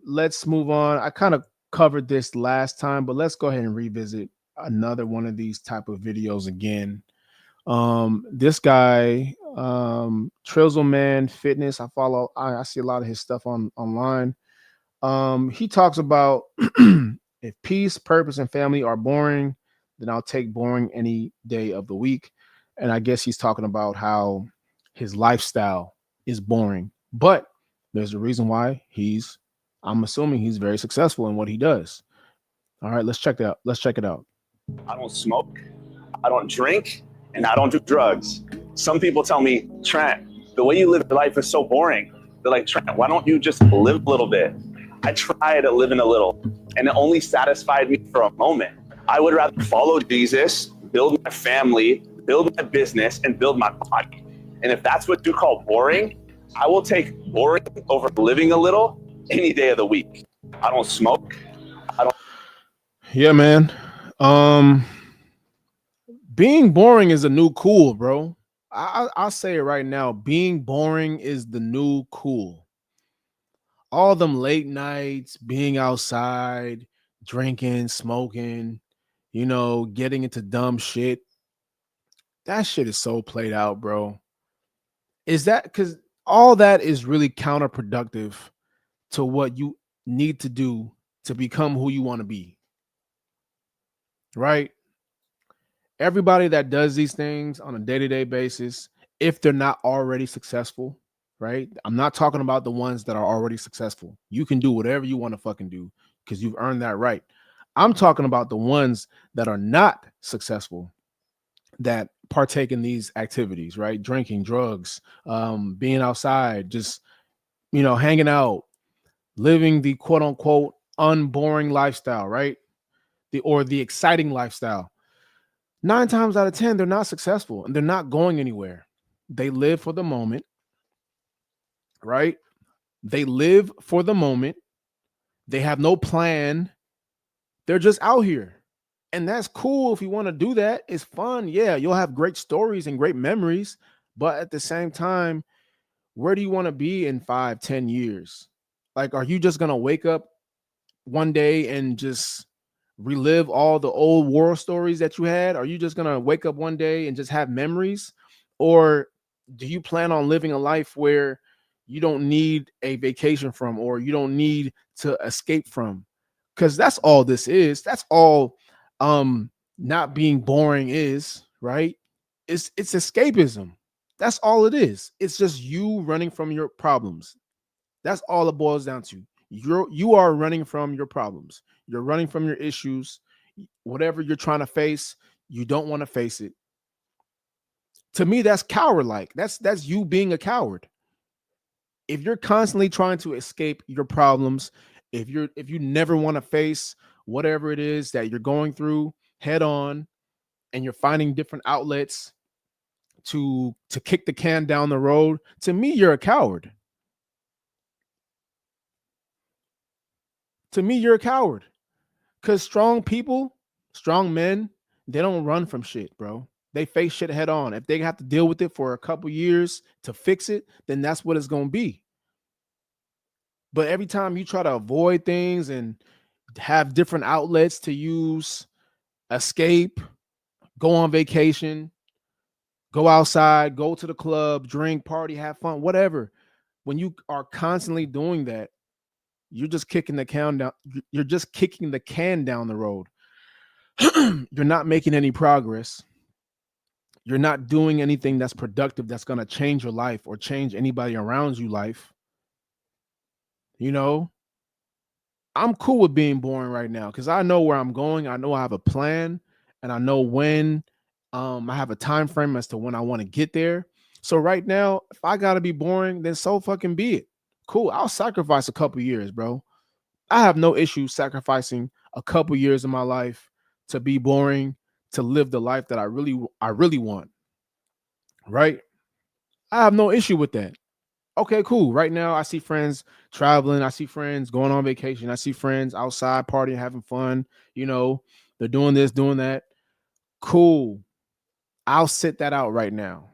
Let's move on. I kind of covered this last time, but let's go ahead and revisit another one of these type of videos again. This guy, Trizzle Man Fitness, I follow. I see a lot of his stuff online. He talks about if peace, purpose, and family are boring, then I'll take boring any day of the week. And I guess he's talking about how his lifestyle is boring, but there's a reason why I'm assuming he's very successful in what he does. All right, let's check that out. Let's check it out. I don't smoke, I don't drink, and I don't do drugs. Some people tell me, Trent, the way you live your life is so boring. They're like, Trent, why don't you just live a little bit? I tried living a little, and it only satisfied me for a moment. I would rather follow Jesus, build my family, build my business, and build my body. And if that's what you call boring, I will take boring over living a little any day of the week. I don't smoke. I don't. Yeah, man. Um, Being boring is a new cool, bro. I'll say it right now. Being boring is the new cool. All them late nights, being outside, drinking, smoking, getting into dumb shit. That shit is so played out, bro. Is that because all that is really counterproductive to what you need to do to become who you want to be, right? Everybody that does these things on a day-to-day basis, if they're not already successful, right? I'm not talking about the ones that are already successful. You can do whatever you want to fucking do because you've earned that right. I'm talking about the ones that are not successful that partake in these activities, right? Drinking, drugs, being outside, just hanging out, living the quote unquote unboring lifestyle, right? The exciting lifestyle. 9 times out of 10, they're not successful and they're not going anywhere. They live for the moment, right? They live for the moment. They have no plan. They're just out here. And that's cool if you want to do that. It's fun. Yeah, you'll have great stories and great memories. But at the same time, where do you want to be in 5, 10 years? Like, are you just going to wake up one day and just relive all the old war stories that you had? Are you just going to wake up one day and just have memories? Or do you plan on living a life where you don't need a vacation from or you don't need to escape from? Because that's all this is. That's all not being boring is, right? It's escapism. That's all it is. It's just you running from your problems. That's all it boils down to. You are running from your problems. You're running from your issues. Whatever you're trying to face, you don't want to face it. To me, that's coward like. That's you being a coward. If you're constantly trying to escape your problems, if you never want to face whatever it is that you're going through head on, and you're finding different outlets to kick the can down the road, to me, you're a coward. To me, you're a coward. Because strong people, strong men, they don't run from shit, bro. They face shit head on. If they have to deal with it for a couple years to fix it, then that's what it's going to be. But every time you try to avoid things and have different outlets to use, escape, go on vacation, go outside, go to the club, drink, party, have fun, whatever. When you are constantly doing that, you're just kicking the can down. You're just kicking the can down the road. You're not making any progress. You're not doing anything that's productive that's going to change your life or change anybody around you life. You know, I'm cool with being boring right now because I know where I'm going. I know I have a plan and I know when I have a time frame as to when I want to get there. So right now, if I gotta be boring, then so fucking be it. Cool. I'll sacrifice a couple years, bro. I have no issue sacrificing a couple years of my life to be boring, to live the life that I really want. Right? I have no issue with that. Okay, cool. Right now, I see friends traveling. I see friends going on vacation. I see friends outside partying, having fun. You know, they're doing this, doing that. Cool. I'll sit that out right now.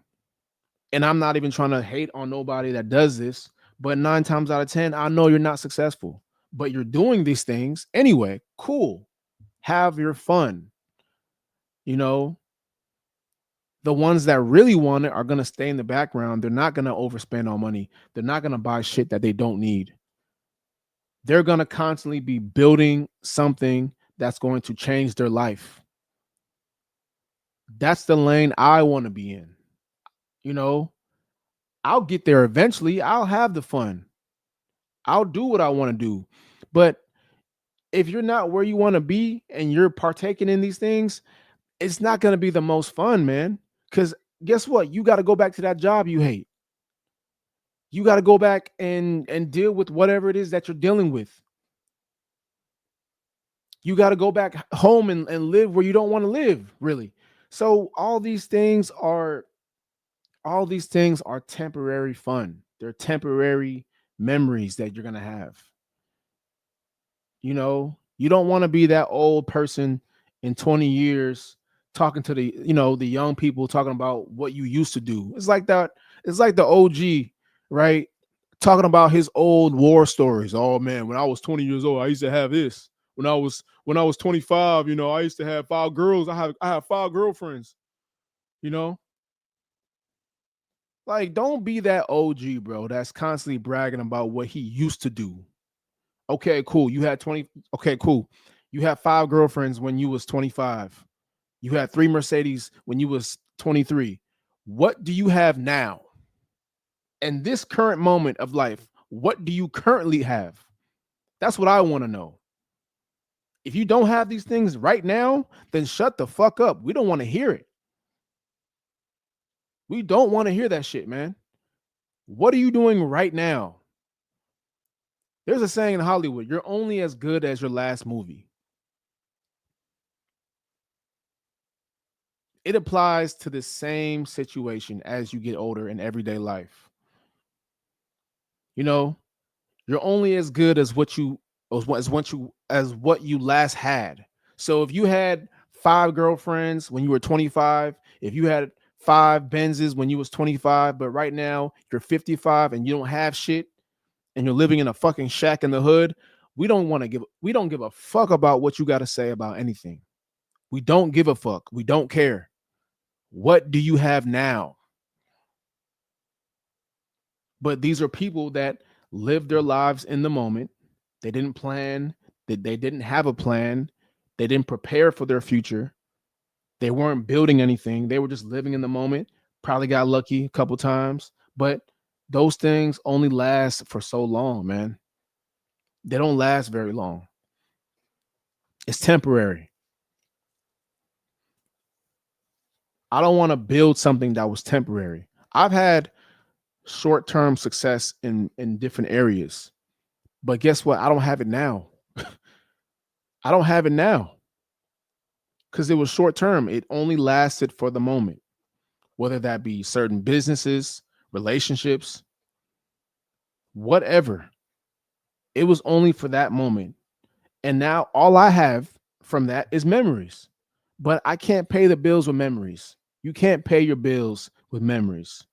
And I'm not even trying to hate on nobody that does this, But 9 times out of 10, I know you're not successful, but you're doing these things anyway. Cool. Have your fun. You know, the ones that really want it are going to stay in the background. They're not going to overspend on money. They're not going to buy shit that they don't need. They're going to constantly be building something that's going to change their life. That's the lane I want to be in. You know, I'll get there eventually. I'll have the fun. I'll do what I want to do. But if you're not where you want to be and you're partaking in these things, it's not going to be the most fun, man. Because guess what? You got to go back to that job you hate. You got to go back and deal with whatever it is that you're dealing with. You got to go back home and live where you don't want to live, really. So all these things are temporary fun. They're temporary memories that you're going to have. You know, you don't want to be that old person in 20 years talking to the young people talking about what you used to do. It's like that. It's like the OG, right? Talking about his old war stories. Oh man, when I was 20 years old, I used to have this. When I was 25, I used to have 5 girls. I have 5 girlfriends, you know? Like, don't be that OG, bro, that's constantly bragging about what he used to do. Okay, cool. You had 20. Okay, cool. You had 5 girlfriends when you was 25. You had 3 Mercedes when you was 23. What do you have now? In this current moment of life, what do you currently have? That's what I want to know. If you don't have these things right now, then shut the fuck up. We don't want to hear it. We don't want to hear that shit, man. What are you doing right now? There's a saying in Hollywood, you're only as good as your last movie. It applies to the same situation as you get older in everyday life. You know, you're only as good as what you last had. So if you had 5 girlfriends when you were 25, if you had 5 Benzes when you was 25, but right now you're 55 and you don't have shit and you're living in a fucking shack in the hood, we don't give a fuck about what you got to say about anything. We don't give a fuck. We don't care. What do you have now? But these are people that live their lives in the moment. They didn't plan, they didn't have a plan, they didn't prepare for their future. They weren't building anything. They were just living in the moment. Probably got lucky a couple times, but those things only last for so long, man. They don't last very long. It's temporary. I don't want to build something that was temporary. I've had short-term success in different areas, but guess what? I don't have it now. I don't have it now because it was short term. It only lasted for the moment, whether that be certain businesses, relationships, whatever. It was only for that moment. And now all I have from that is memories. But I can't pay the bills with memories. You can't pay your bills with memories.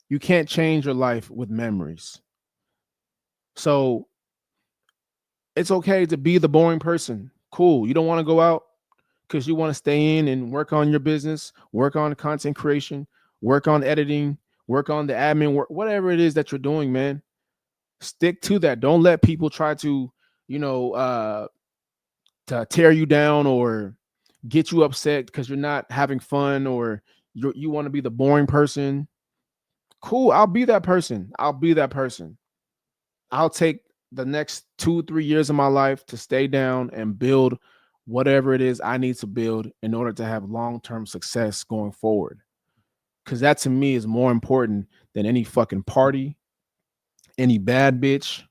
You can't change your life with memories. So it's okay to be the boring person. Cool. You don't want to go out because you want to stay in and work on your business, work on content creation, work on editing, work on the admin work, whatever it is that you're doing, man. Stick to that. Don't let people try to, to tear you down or get you upset because you're not having fun or you want to be the boring person. Cool. I'll be that person. I'll take the next 2-3 years of my life to stay down and build whatever it is I need to build in order to have long-term success going forward. Because that to me is more important than any fucking party, any bad bitch,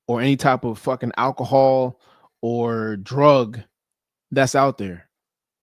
or any type of fucking alcohol or drug that's out there.